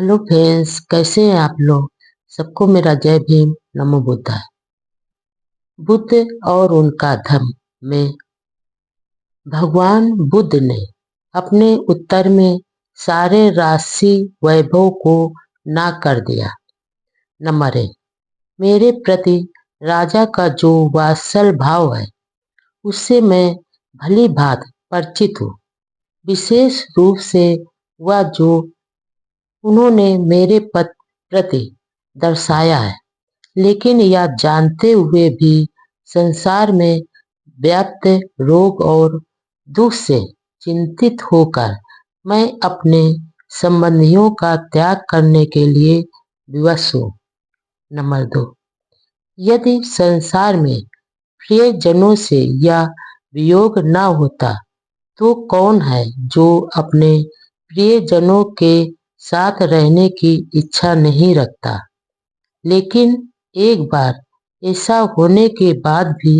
Hello friends, कैसे हैं आप लोग। सबको मेरा जय भीम, नमो बुद्धाय। बुद्ध और उनका धर्म में भगवान बुद्ध ने अपने उत्तर में सारे राशि वैभव को ना कर दिया। नंबर 1, मेरे प्रति राजा का जो वात्सल भाव है उससे मैं भली भांति परिचित हूँ। विशेष रूप से वह जो उन्होंने मेरे प्रति दर्शाया है, लेकिन यह जानते हुए भी संसार में व्याप्त रोग और दुख से चिंतित होकर मैं अपने संबंधियों का त्याग करने के लिए विवश हूँ। नंबर 2, यदि संसार में प्रियजनों से यह वियोग न होता तो कौन है जो अपने प्रियजनों के साथ रहने की इच्छा नहीं रखता। लेकिन एक बार ऐसा होने के बाद भी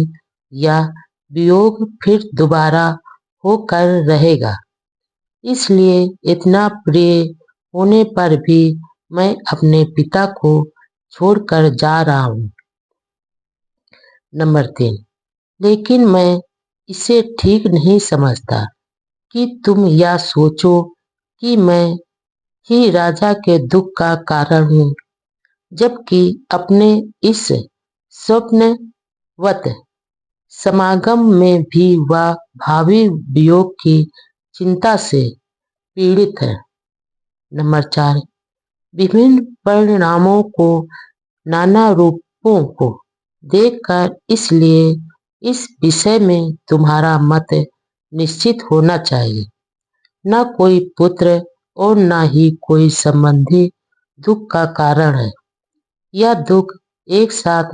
यह वियोग फिर दोबारा होकर रहेगा। इसलिए इतना प्रिय होने पर भी मैं अपने पिता को छोड़कर जा रहा हूँ। नंबर 3, लेकिन मैं इसे ठीक नहीं समझता कि तुम यह सोचो कि मैं ही राजा के दुख का कारण हूँ, जबकि अपने इस स्वप्नवत समागम में भी वह भावी वियोग की चिंता से पीड़ित है। नंबर 4, विभिन्न परिणामों को, नाना रूपों को देखकर इसलिए इस विषय में तुम्हारा मत निश्चित होना चाहिए। न कोई पुत्र और न ही कोई संबंधी दुख का कारण है। यह दुख एक साथ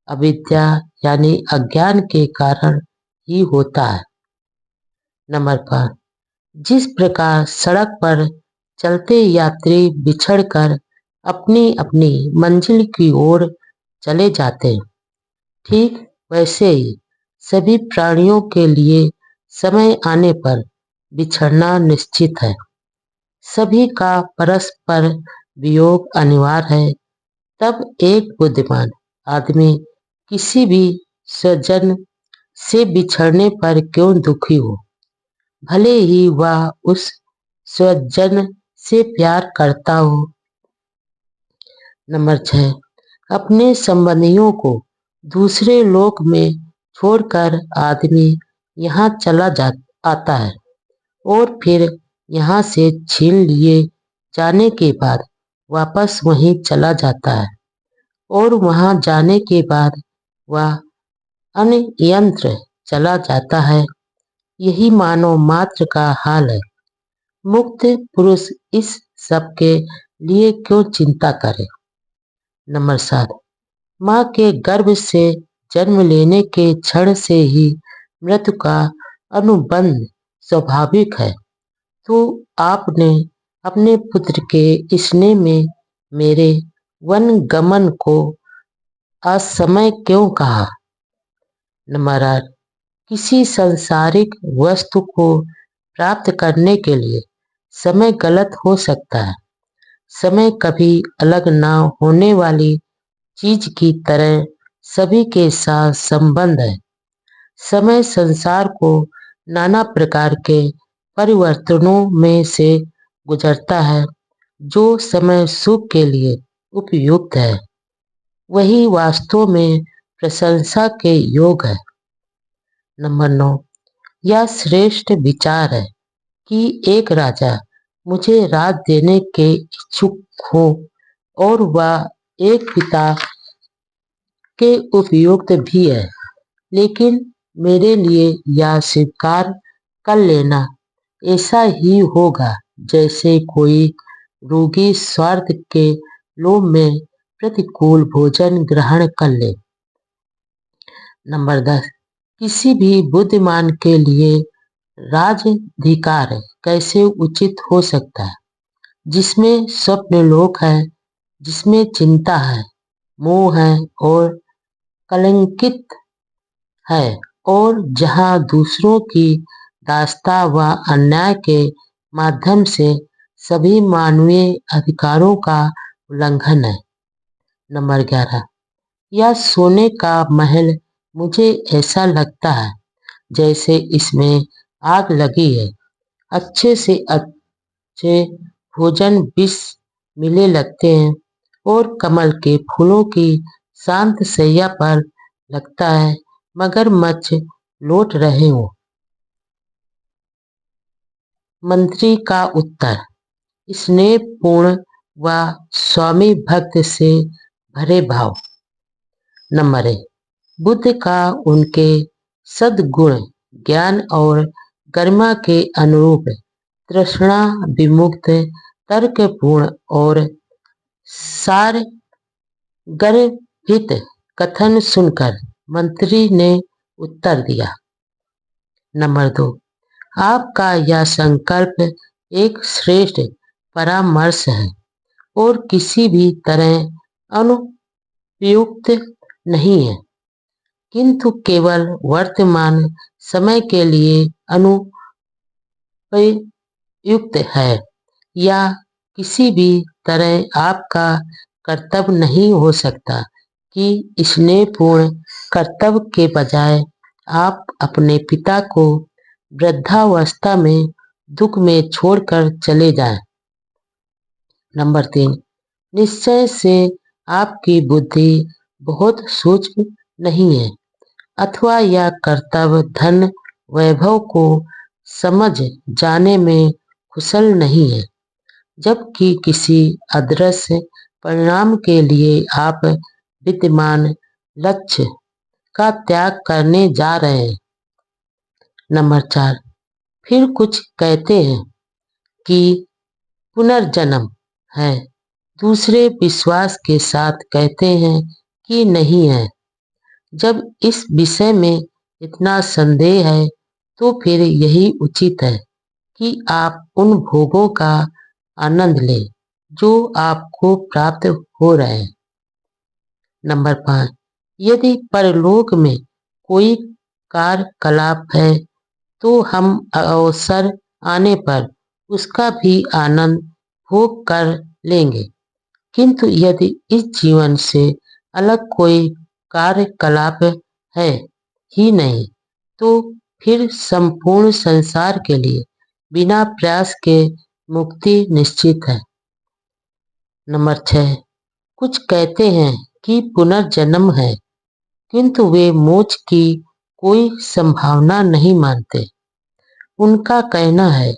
अविद्या यानी अज्ञान के कारण ही होता है। नंबर 5, जिस प्रकार सड़क पर चलते यात्री बिछड़कर अपनी अपनी मंजिल की ओर चले जाते हैं, ठीक वैसे ही सभी प्राणियों के लिए समय आने पर बिछड़ना निश्चित है। सभी का परस्पर वियोग अनिवार्य है। तब एक बुद्धिमान आदमी किसी भी स्वजन से बिछड़ने पर क्यों दुखी हो, भले ही वह उस स्वजन से प्यार करता हो। नंबर 6, अपने संबंधियों को दूसरे लोक में छोड़कर आदमी यहाँ चला जा आता है और फिर यहाँ से छीन लिए जाने के बाद वापस वहीं चला जाता है और वहां जाने के बाद वह अन्यत्र चला जाता है। यही मानव मात्र का हाल है। मुक्त पुरुष इस सब के लिए क्यों चिंता करे। नंबर 7, माँ के गर्भ से जन्म लेने के क्षण से ही मृत्यु का अनुबंध स्वाभाविक है। तो आपने अपने पुत्र के स्नेह में मेरे वन गमन को असमय क्यों कहा। नंबर 8, किसी सांसारिक वस्तु को प्राप्त करने के लिए समय गलत हो सकता है। समय कभी अलग ना होने वाली चीज की तरह सभी के साथ संबंध है। समय संसार को नाना प्रकार के परिवर्तनों में से गुजरता है। जो समय सुख के लिए उपयुक्त है वही वास्तव में प्रशंसा के योग है। नंबर 9, यह श्रेष्ठ विचार है कि एक राजा मुझे राज देने के इच्छुक हो और वह एक पिता के उपयुक्त भी है, लेकिन मेरे लिए यह स्वीकार कर लेना ऐसा ही होगा जैसे कोई रोगी स्वार्थ के लोभ में प्रतिकूल भोजन ग्रहण कर ले। नंबर 10, किसी भी बुद्धिमान के लिए राजधिकार कैसे उचित हो सकता है, जिसमें स्वप्न लोक है, जिसमें चिंता है, मोह है और कलंकित है, और जहाँ दूसरों की दास्ता व अन्याय के माध्यम से सभी मानवीय अधिकारों का उल्लंघन है। नंबर 11, यह सोने का महल मुझे ऐसा लगता है जैसे इसमें आग लगी है। अच्छे से अच्छे भोजन विष मिले लगते हैं और कमल के फूलों की शांत शैया पर लगता है मगरमच्छ लौट रहे हो। मंत्री का उत्तर, स्नेहपूर्ण व स्वामी भक्त से भरे भाव। नंबर 1, बुद्ध का उनके सद्गुण, ज्ञान और गरिमा के अनुरूप तृष्णा विमुक्त, तर्कपूर्ण और सार गर्भित कथन सुनकर मंत्री ने उत्तर दिया। नंबर 2, आपका यह संकल्प एक श्रेष्ठ परामर्श है और किसी भी तरह अनुपयुक्त नहीं है, किंतु केवल वर्तमान समय के लिए अनुपयुक्त है। या किसी भी तरह आपका कर्तव्य नहीं हो सकता कि स्नेहपूर्ण कर्तव्य के बजाय आप अपने पिता को वृद्धावस्था में दुख में छोड़कर चले जाएं। नंबर 3, निश्चय से आपकी बुद्धि बहुत सूक्ष्म नहीं है अथवा यह कर्तव्य धन वैभव को समझ जाने में कुशल नहीं है, जबकि किसी अदृश्य परिणाम के लिए आप विद्यमान लक्ष्य का त्याग करने जा रहे हैं। नंबर 4, फिर कुछ कहते हैं कि पुनर्जन्म है, दूसरे विश्वास के साथ कहते हैं कि नहीं है। जब इस विषय में इतना संदेह है तो फिर यही उचित है कि आप उन भोगों का आनंद लें जो आपको प्राप्त हो रहे हैं। नंबर 5, यदि परलोक में कोई कार्यकलाप है तो हम अवसर आने पर उसका भी आनंद भोग कर लेंगे, किंतु यदि इस जीवन से अलग कोई कार्यकलाप है ही नहीं तो फिर संपूर्ण संसार के लिए बिना प्रयास के मुक्ति निश्चित है। नंबर 6, कुछ कहते हैं कि पुनर्जन्म है, किंतु वे मोक्ष की कोई संभावना नहीं मानते। उनका कहना है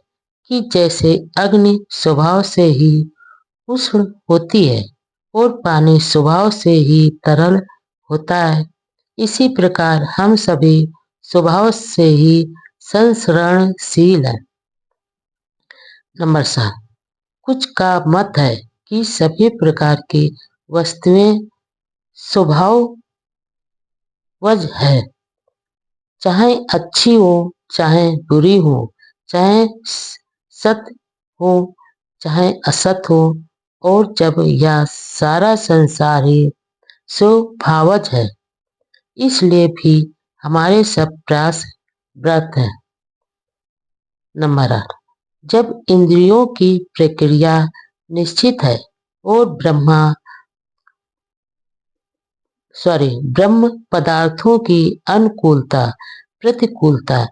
कि जैसे अग्नि स्वभाव से ही उष्ण होती है और पानी स्वभाव से ही तरल होता है, इसी प्रकार हम सभी स्वभाव से ही संसरणशील हैं। नंबर 7, कुछ का मत है कि सभी प्रकार की वस्तुएं स्वभावज है, चाहे अच्छी हो चाहे बुरी हो, चाहे सत हो चाहे असत हो, और जब यह सारा संसार ही स्वभावज है, इसलिए भी हमारे सब प्रयास व्यर्थ है। नंबर 8, जब इंद्रियों की प्रक्रिया निश्चित है और ब्रह्म पदार्थों की अनुकूलता प्रतिकूलता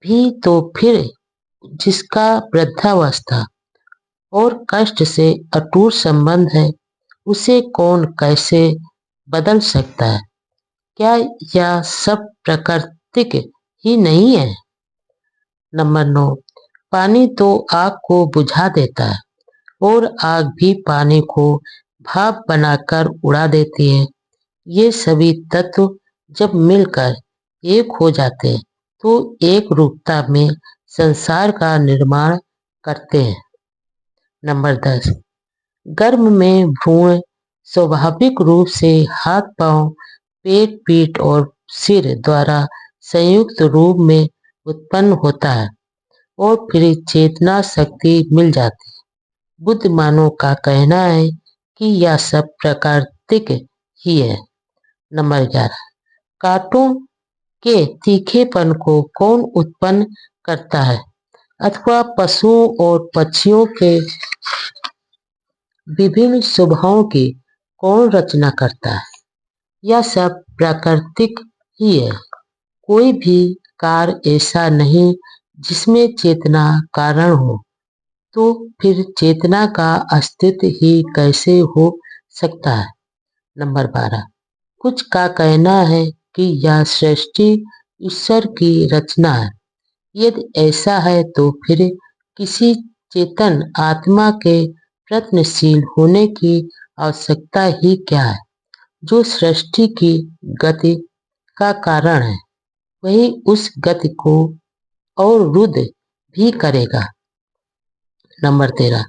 भी, तो फिर जिसका वृद्धावस्था और कष्ट से अटूट संबंध है उसे कौन कैसे बदल सकता है? क्या यह सब प्राकृतिक ही नहीं है? नंबर 9, पानी तो आग को बुझा देता है और आग भी पानी को भाप बनाकर उड़ा देती है। ये सभी तत्व जब मिलकर एक हो जाते हैं तो एक रूपता में संसार का निर्माण करते हैं। नंबर 10, गर्भ में भ्रूण स्वाभाविक रूप से हाथ पांव पेट पीठ और सिर द्वारा संयुक्त रूप में उत्पन्न होता है और फिर चेतना शक्ति मिल जाती है। बुद्धिमानों का कहना है कि यह सब प्राकृतिक ही है। नंबर 11, कांटों के तीखेपन को कौन उत्पन्न करता है? अथवा पशुओं और पक्षियों के विभिन्न स्वभावों की कौन रचना करता है? यह सब प्राकृतिक ही है। कोई भी कार्य ऐसा नहीं जिसमें चेतना कारण हो, तो फिर चेतना का अस्तित्व ही कैसे हो सकता है? नंबर 12। कुछ का कहना है कि यह सृष्टि ईश्वर की रचना है। यदि ऐसा है तो फिर किसी चेतन आत्मा के प्रयत्नशील होने की आवश्यकता ही क्या है? जो सृष्टि की गति का कारण है, वही उस गति को अवरुद्ध भी करेगा। नंबर 13।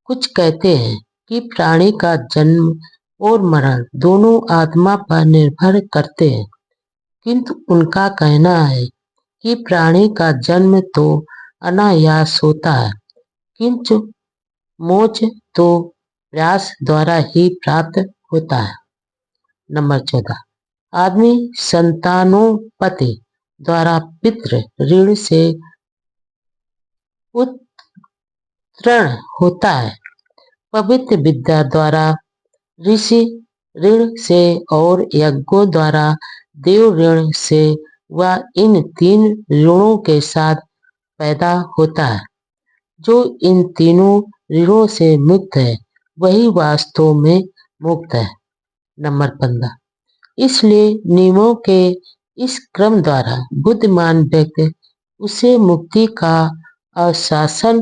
कुछ कहते हैं कि प्राणी का जन्म और मरण दोनों आत्मा पर निर्भर करते हैं, किंतु उनका कहना है कि प्राणी का जन्म तो अनायास होता है, किंतु मोक्ष तो प्रयास द्वारा ही प्राप्त होता है। नंबर 14। आदमी संतानोत्पत्ति द्वारा पितृ ऋण से उत्तीर्ण होता है, पवित्र विद्या द्वारा ऋषि ऋण से और यज्ञों द्वारा देव ऋण से वह इन तीन ऋणों के साथ पैदा होता है। जो इन तीनों ऋणों से मुक्त है, वही वास्तव में मुक्त है। नंबर 15। इसलिए नियमों के इस क्रम द्वारा बुद्धिमान व्यक्ति उसे मुक्ति का आश्वासन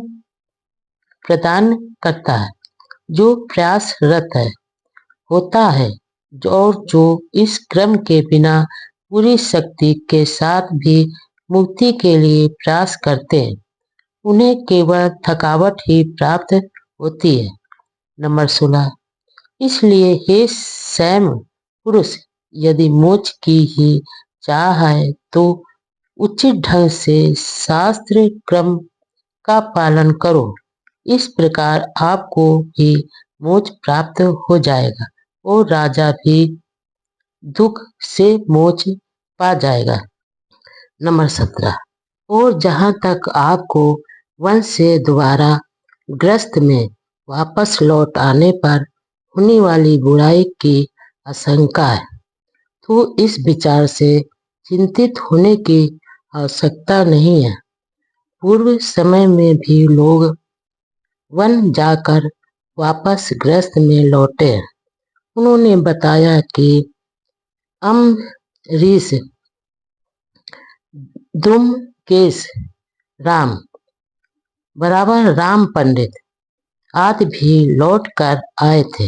प्रदान करता है, जो प्रयासरत होता है, और जो इस क्रम के बिना पूरी शक्ति के साथ भी मुक्ति के लिए प्रयास करते हैं, उन्हें केवल थकावट ही प्राप्त होती है। नंबर 16। इसलिए हे सैम पुरुष, यदि मोक्ष की ही चाह है तो उचित ढंग से शास्त्र क्रम का पालन करो। इस प्रकार आपको भी मोक्ष प्राप्त हो जाएगा और राजा भी दुख से मोक्ष पा जाएगा। नंबर 17। और जहाँ तक आपको वन से दोबारा ग्रस्त में वापस लौट आने पर होने वाली बुराई की आशंका है, तो इस विचार से चिंतित होने की आवश्यकता नहीं है। पूर्व समय में भी लोग वन जाकर वापस ग्रस्त में लौटे। उन्होंने बताया कि अम्बरीश, द्रुमकेश, राम बराबर राम पंडित आदि भी लौट कर आए थे।